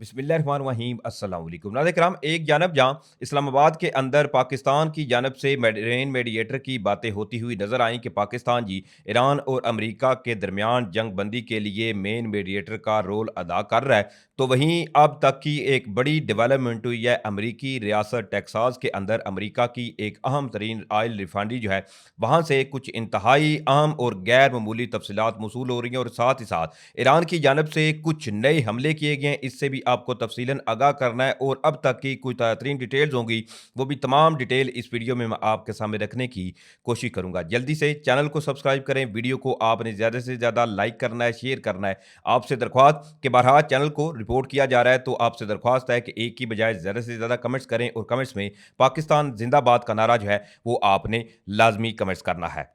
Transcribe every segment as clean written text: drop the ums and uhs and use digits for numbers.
बिस्मिल्लाहिर्रहमानिर्रहीम अस्सलाम वालेकुम नाज़रीन एक जानब जहाँ इस्लामाबाद के अंदर पाकिस्तान की जानब से मेडरेन मीडिएटर की बातें होती हुई नज़र आई कि पाकिस्तान जी ईरान और अमेरिका के दरमियान जंग बंदी के लिए मेन मीडिएटर का रोल अदा कर रहा है। तो वहीं अब तक की एक बड़ी डेवलपमेंट हुई है अमरीकी रियासत टेक्सास के अंदर अमरीका की एक अहम तरीन आयल रिफाइनरी जो है वहाँ से कुछ इंतहाई अहम और गैर मामूली तफसीलात मौसूल हो रही हैं और साथ ही साथ ईरान की जानब से कुछ नए हमले किए गए हैं। इससे भी आपको तफसीलन आगाह करना है और अब तक की कुछ ताज़ा डिटेल्स होंगी, वो भी तमाम डिटेल इस वीडियो में मैं आपके सामने रखने की कोशिश करूंगा। जल्दी से चैनल को सब्सक्राइब करें, वीडियो को आपने ज़्यादा से ज़्यादा लाइक करना है, शेयर करना है। आपसे दरख्वास्त के बहरहाल चैनल को रिपोर्ट किया जा रहा है, तो आपसे दरख्वास्त है कि एक की बजाय ज़्यादा से ज़्यादा कमेंट्स करें और कमेंट्स में पाकिस्तान जिंदाबाद का नारा जो है वो आपने लाजमी कमेंट्स करना है।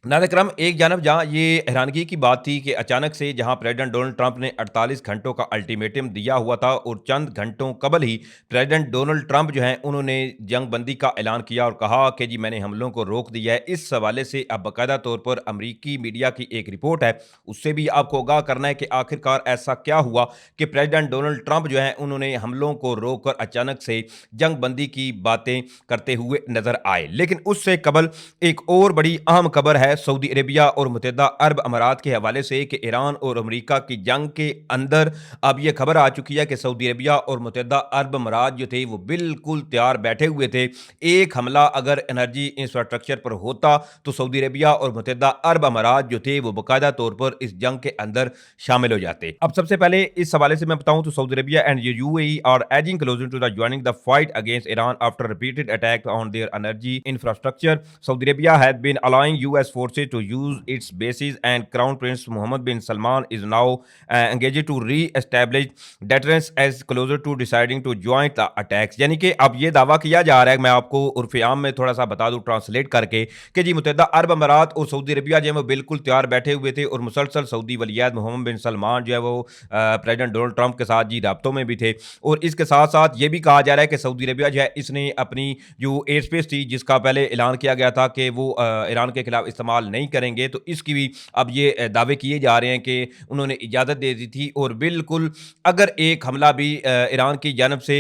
नाज़रीन एक जानब जहाँ ये हैरानगी की बात थी कि अचानक से जहाँ प्रेसिडेंट डोनाल्ड ट्रंप ने 48 घंटों का अल्टीमेटम दिया हुआ था और चंद घंटों कबल ही प्रेसिडेंट डोनाल्ड ट्रंप जो हैं उन्होंने जंग बंदी का ऐलान किया और कहा कि जी मैंने हमलों को रोक दिया है। इस हवाले से अब बाकायदा तौर पर अमरीकी मीडिया की एक रिपोर्ट है, उससे भी आपको आगाह करना है कि आखिरकार ऐसा क्या हुआ कि प्रेसिडेंट डोनाल्ड ट्रंप जो हैं उन्होंने हमलों को रोक कर अचानक से जंग बंदी की बातें करते हुए नजर आए। लेकिन उससे कबल एक और बड़ी अहम खबर है सऊदी अरेबिया और मुत्तहिदा अरब अमारात के हवाले से कि ईरान और अमेरिका की जंग के अंदर अब यह खबर आ चुकी है कि सऊदी अरेबिया और मुत्तहिदा अरब अमारात जो थे वो बिल्कुल तैयार बैठे हुए थे। एक हमला अगर एनर्जी इंफ्रास्ट्रक्चर पर होता तो सऊदी अरेबिया और मुत्तहिदा अरब अमारात जो थे वो बाकायदा तौर पर इस जंग के अंदर शामिल हो जाते। अब सबसे पहले इस हवाले से मैं बताऊं तो Saudi Arabia and UAE are edging closer to the joining the fight against Iran after repeated attack on their energy infrastructure. Saudi Arabia had been allowing U.S. forces to use its bases, and Crown Prince Mohammed bin Salman is now engaged to re-establish deterrence as closer to deciding to join the attacks। यानी कि अब ये दावा किया जा रहा है, मैं आपको उर्फ़ आम में थोड़ा सा बता दूं ट्रांसलेट करके, कि जी मुत्तहिदा अरब अमारात और सऊदी अरबिया जो है वो बिल्कुल तैयार बैठे हुए थे और मुसलसल सऊदी वलीयत मोहम्मद बिन सलमान जो है वो प्रेसिडेंट डोनाल्ड ट्रंप के साथ जी राब्तों में भी थे। और इसके साथ साथ ये भी कहा जा रहा है कि सऊदी अरबिया जो है इसने अपनी जो एयर स्पेस थी जिसका पहले ऐलान किया गया था कि वो ईरान के खिलाफ इस्तेमाल नहीं करेंगे, तो इसकी भी अब ये दावे किए जा रहे हैं कि उन्होंने इजाज़त दे दी थी। और बिल्कुल अगर एक हमला भी ईरान की जानब से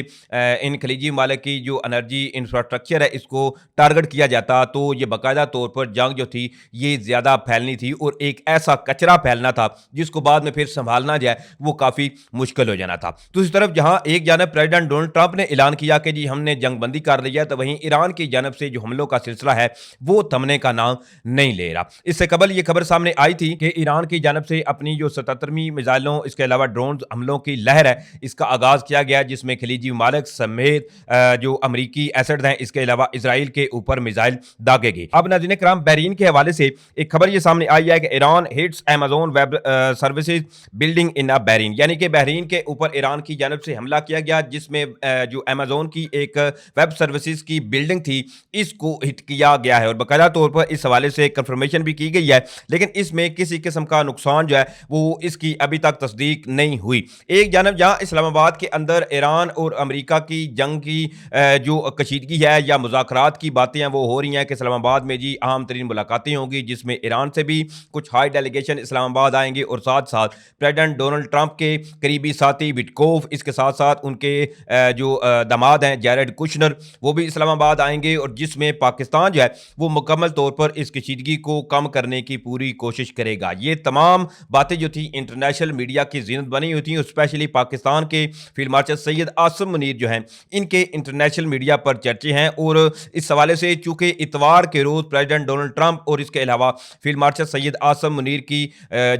इन खलीजी ममालिक की जो एनर्जी इंफ्रास्ट्रक्चर है इसको टारगेट किया जाता तो ये बाकायदा तौर पर जंग जो थी ये ज़्यादा फैलनी थी और एक ऐसा कचरा फैलना था जिसको बाद में फिर संभालना जाए वो काफ़ी मुश्किल हो जाना था। दूसरी तरफ जहाँ एक जानब प्रेसिडेंट डोनाल्ड ट्रंप ने ऐलान किया कि जी हमने जंग बंदी कर लिया, तो वहीं ईरान की जानब से जो हमलों का सिलसिला है वो थमने का नाम नहीं ले रहा। इससे कबल ये खबर सामने आई थी कि ईरान की जानब से अपनी जो 77वीं मिसाइलों इसके अलावा ड्रोन हमलों की लहर है इसका आगाज किया गया, जिसमें खलीजी ममालिक समेत जो अमरीकी एसेट हैं इसके अलावा इसराइल के ऊपर मिसाइल दागे गए। अब नाज़रीन कराम बहरीन के हवाले से एक खबर ये सामने आई है कि Iran hits Amazon web services building in Bahrain, यानी कि बहरीन के ऊपर ईरान की जानब से हमला किया गया जिसमें जो अमेज़न की एक वेब सर्विसेज की बिल्डिंग थी इसको हिट किया गया है और बाकायदा तौर पर इस हवाले से कंफर्मेशन भी की गई है, लेकिन इसमें किसी किस्म का नुकसान जो है वो इसकी अभी तक तस्दीक नहीं हुई। एक जानब जहां इस्लामाबाद के अंदर ईरान और अमेरिका की जंग की जो कशीदगी है या मुज़ाकरात की बातें हैं वो हो रही हैं कि इस्लामाबाद में जी अहम तरीन मुलाकातें होंगी जिसमें ईरान से भी कुछ हाई डेलीगेशन इस्लामाबाद आएंगे और साथ साथ प्रेसिडेंट डोनाल्ड ट्रंप के करीबी साथी विटकोफ, इसके साथ साथ उनके जो दामाद हैं जैरेड कुशनर वो भी इस्लामाबाद आएंगे और जिसमें पाकिस्तान जो है वो मुकम्मल तौर पर इस कशीदगी को कम करने की पूरी कोशिश करेगा। ये तमाम बातें जो थी इंटरनेशनल मीडिया की जीनत बनी हुई थी और स्पेशली पाकिस्तान के फील्ड मार्शल सैयद आसिम मुनीर जो हैं इनके इंटरनेशनल मीडिया पर चर्चे हैं। और इस हवाले से चूंकि इतवार के रोज प्रेसिडेंट डोनाल्ड ट्रंप और इसके अलावा फील्ड मार्शल सैयद आसिम मुनीर की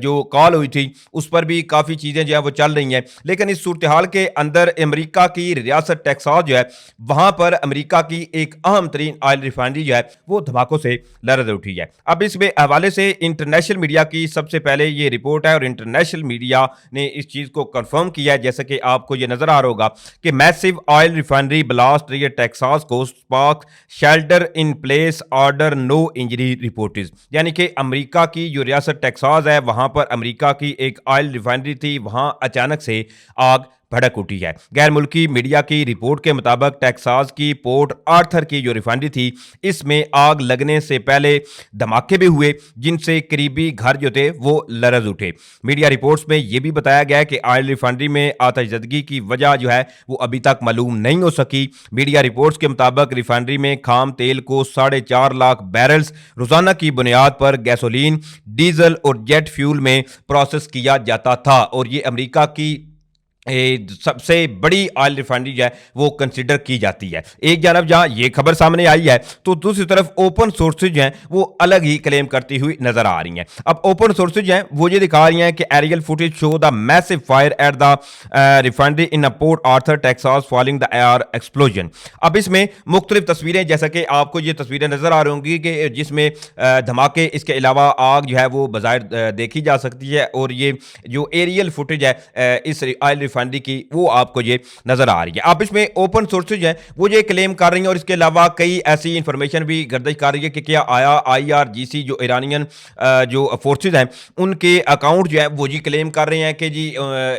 जो कॉल हुई थी उस पर भी काफ़ी चीज़ें जो है वो चल रही हैं, लेकिन इस सूरत हाल के अंदर अमेरिका की रियासत टेक्सास जो है वहां पर अमेरिका की एक अहम तरीन ऑयल रिफाइनरी जो है वो धमाकों से लरज़ उठी है। अब इस हवाले से इंटरनेशनल मीडिया की सबसे पहले ये रिपोर्ट है और इंटरनेशनल मीडिया ने इस चीज़ को कंफर्म किया है, जैसे कि आपको ये नजर आ रहा होगा कि massive oil refinery blast rear Texas को spark shelter in place order no injury reported, यानी कि अमेरिका की जो रियासत टेक्सास है वहां पर अमेरिका की एक ऑयल रिफाइनरी थी वहां अचानक से आग भड़क उठी है। गैर मुल्की मीडिया की रिपोर्ट के मुताबिक टेक्सास की पोर्ट आर्थर की जो रिफाइनरी थी, इसमें आग लगने से पहले धमाके भी हुए, जिनसे करीबी घर जो थे वो लरज उठे। मीडिया रिपोर्ट्स में यह भी बताया गया है कि ऑयल रिफाइनरी में आतिशबाजी की वजह जो है वो अभी तक मालूम नहीं हो सकी। मीडिया रिपोर्ट्स के मुताबिक रिफाइनरी में खाम तेल को 4.5 लाख बैरल्स रोजाना की बुनियाद पर गैसोलीन, डीजल और जेट फ्यूल में प्रोसेस किया जाता था और ये अमेरिका की सबसे बड़ी ऑयल रिफाइनरी जो है वो कंसिडर की जाती है। एक जानब जहां ये खबर सामने आई है तो दूसरी तरफ ओपन सोर्सेज जो हैं वो अलग ही क्लेम करती हुई नजर आ रही हैं। अब ओपन सोर्सेज हैं वो ये दिखा रही हैं कि aerial footage show the massive fire at the refinery in a Port Arthur Texas following the air explosion. अब इसमें मुख्तलिफ तस्वीरें, जैसा कि आपको ये तस्वीरें नजर आ रही होंगी कि जिसमें धमाके, इसके अलावा आग जो है वो बाज़ाहिर देखी जा सकती है और ये जो एरियल फुटेज है इस ऑयल रिफाइनरी की वो आपको ये नजर आ रही है। अब इसमें ओपन सोर्सेज हैं वो ये क्लेम कर रही हैं और इसके अलावा कई ऐसी इंफॉर्मेशन भी गर्दिश कर रही है कि क्या IRGC जो ईरानियन जो फोर्सेज हैं उनके अकाउंट जो है वो जी क्लेम कर रहे हैं कि जी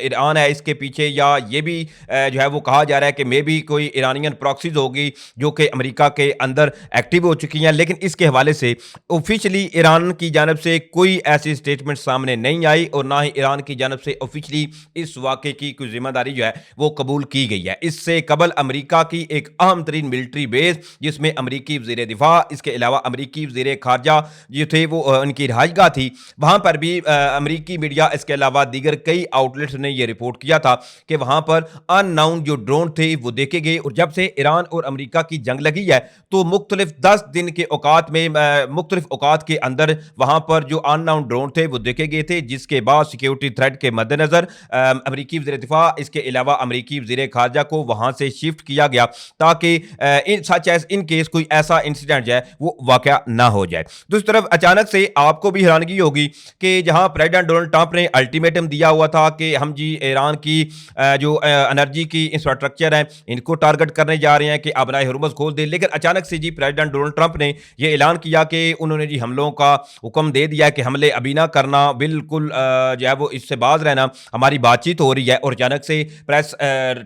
ईरान है इसके पीछे, या ये भी जो है वो कहा जा रहा है कि मे भी कोई ईरानियन प्रॉक्सीज होगी जो कि अमेरिका के अंदर एक्टिव हो चुकी हैं। लेकिन इसके हवाले से ऑफिशियली ईरान की जानब से कोई ऐसी स्टेटमेंट सामने नहीं आई और ना ही ईरान की जानब से ऑफिशियली इस वाक़े की कोई जिम्मेदारी जो है वो कबूल की गई है। इससे कबल अमेरिका की एक अहम तरीन मिलिट्री बेस, जिसमें अमेरिकी वज़ीर दिफा, इसके अलावा अमेरिकी वज़ीर खारजा जो थे वो उनकी रहायशगाह थी, वहां पर भी अमेरिकी मीडिया इसके अलावा दीगर कई आउटलेट्स ने यह रिपोर्ट किया था कि वहां पर अननाउन जो ड्रोन थे वो देखे गए। और जब से ईरान और अमेरिका की जंग लगी है तो मुख्तलिफ 10 दिन के औकात में मुख्तलिफ औकात के अंदर वहां पर जो अननाउन ड्रोन थे वो देखे गए थे, जिसके बाद सिक्योरिटी थ्रेट के मद्देनजर अमेरिकी वज़ीर दिफा, इसके अलावा अमेरिकी वज़ीर खारजा को वहां से शिफ्ट किया गया ताकि इन केस कोई ऐसा इंसिडेंट जो है वो वाकया ना हो जाए। दूसरी तरफ अचानक से आपको भी हैरानगी होगी कि जहां प्रेसिडेंट डोनाल्ड ट्रंप ने अल्टीमेटम दिया हुआ था कि हम जी ईरान की जो एनर्जी की इंफ्रास्ट्रक्चर है इनको टारगेट करने जा रहे हैं कि अपना हुर्मुज़ खोल दे, लेकिन अचानक से जी प्रेसिडेंट डोनाल्ड ट्रंप ने यह ऐलान किया कि उन्होंने जी हमलों का हुक्म दे दिया कि हमले अभी ना करना, बिल्कुल जो है वो इससे बाज रहना, हमारी बातचीत हो रही है। और अचानक से प्रेस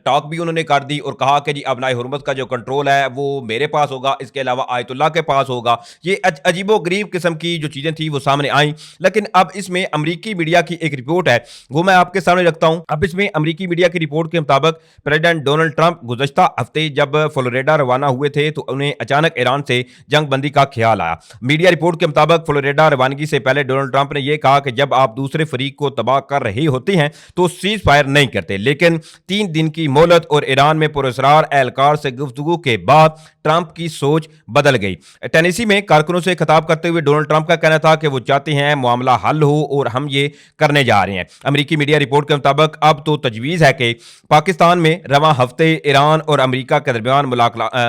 टॉक भी उन्होंने कर दी और कहा कि जी अपना हुर्मुज़ का जो कंट्रोल है वो मेरे पास होगा, इसके अलावा आयतुल्लाह के पास होगा। ये अजीबो गरीब किस्म की जो चीजें थी वो सामने आई। लेकिन अब इसमें अमेरिकी मीडिया की एक रिपोर्ट है वो मैं आपके सामने रखता हूं। अब इसमें अमेरिकी मीडिया की रिपोर्ट के मुताबिक प्रेसिडेंट डोनाल्ड ट्रंप गुज़श्ता हफ्ते जब फ्लोरिडा रवाना हुए थे तो उन्हें अचानक ईरान से जंग बंदी का ख्याल आया। मीडिया रिपोर्ट के मुताबिक फ्लोरिडा रवानगी से पहले डोनाल्ड ट्रंप ने यह कहा कि जब आप दूसरे फरीक को तबाह कर रही होती हैं तो सीज फायर नहीं करते, लेकिन 3 दिन की मोहलत और ईरान में पुरस्कार एहलकार से गुफ्तगू के बाद ट्रंप की सोच बदल गई। टेनेसी में कारकुनों से खिताब करते हुए डोनाल्ड ट्रंप का कहना था कि वो चाहते हैं मामला हल हो और हम ये करने जा रहे हैं। अमेरिकी मीडिया रिपोर्ट के मुताबिक अब तो तजवीज़ है कि पाकिस्तान में रवां हफ्ते ईरान और अमेरिका के दरमियान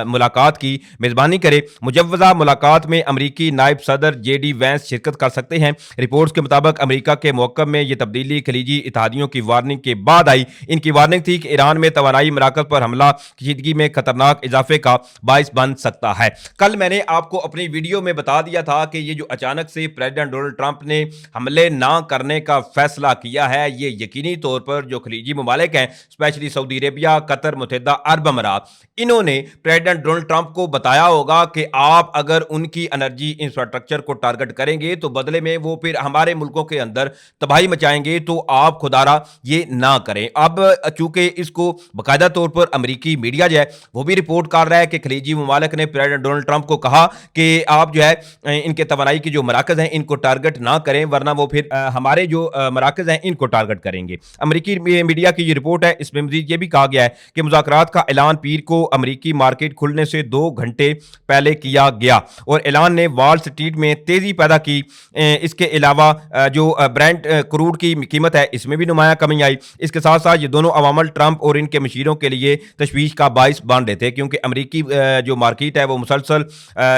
मुलाकात की मेज़बानी करे। मुजव्वज़ा मुलाकात में अमेरिकी नायब सदर JD वैंस शिरकत कर सकते हैं। रिपोर्ट्स के मुताबिक अमेरिका के मौक़िफ़ में यह तब्दीली खलीजी इत्तेहादियों की वार्निंग के बाद आई। इनकी वार्निंग थी कि ईरान में तवानाई मराकज़ पर हमला कशीदगी में खतरनाक इजाफे का बाइस बन सकता है। कल मैंने आपको अपनी वीडियो में बता दिया था कि ये जो अचानक से प्रेसिडेंट डोनाल्ड ट्रंप ने हमले ना करने का फैसला किया है, ये यकीनी तौर पर जो खलीजी ममालिक हैं, स्पेशली सऊदी अरेबिया, कतर, मुत्तहिदा अरब अमीरात, इन्होंने प्रेसिडेंट डोनाल्ड ट्रंप को बताया होगा कि आप अगर उनकी एनर्जी इंफ्रास्ट्रक्चर को टारगेट करेंगे तो बदले में वो फिर हमारे मुल्कों के अंदर तबाही मचाएंगे, तो आप खुदारा ये ना करें। अब चूंकि इसको बाकायदा तौर पर अमेरिकी मीडिया जो है वो भी रिपोर्ट कर रहा है कि खलीजी ममालिक ने प्रेसिडेंट डोनाल्ड ट्रंप को कहा कि आप जो है इनके तवानाई की जो मराकज़ हैं इनको टारगेट ना करें, वरना वो फिर हमारे जो मराकज़ हैं इनको टारगेट करेंगे। अमेरिकी मीडिया की ये रिपोर्ट है, इसमें मजीद ये भी कहा गया है कि मुज़ाकरात का ऐलान पीर को अमेरिकी मार्केट खुलने से 2 घंटे पहले किया गया और ऐलान ने वॉल स्ट्रीट में तेजी पैदा की। इसके अलावा जो ब्रेंट क्रूड की कीमत है इसमें भी नुमाया कमी आई। इसके साथ साथ ये दोनों अवामल ट्रंप और इनके मशीरों के लिए तशवीश का बाइस बन रहे थे, क्योंकि अमेरिकी जो मार्केट है वो मुसलसल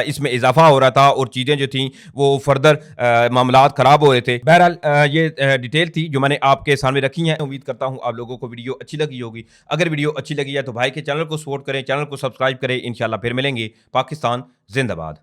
इसमें इजाफा हो रहा था और चीज़ें जो थी वो फर्दर मामलात ख़राब हो रहे थे। बहरहाल ये डिटेल थी जो मैंने आपके सामने रखी है। उम्मीद करता हूँ आप लोगों को वीडियो अच्छी लगी होगी। अगर वीडियो अच्छी लगी है तो भाई के चैनल को सपोर्ट करें, चैनल को सब्सक्राइब करें। इंशाल्लाह फिर मिलेंगे। पाकिस्तान जिंदाबाद।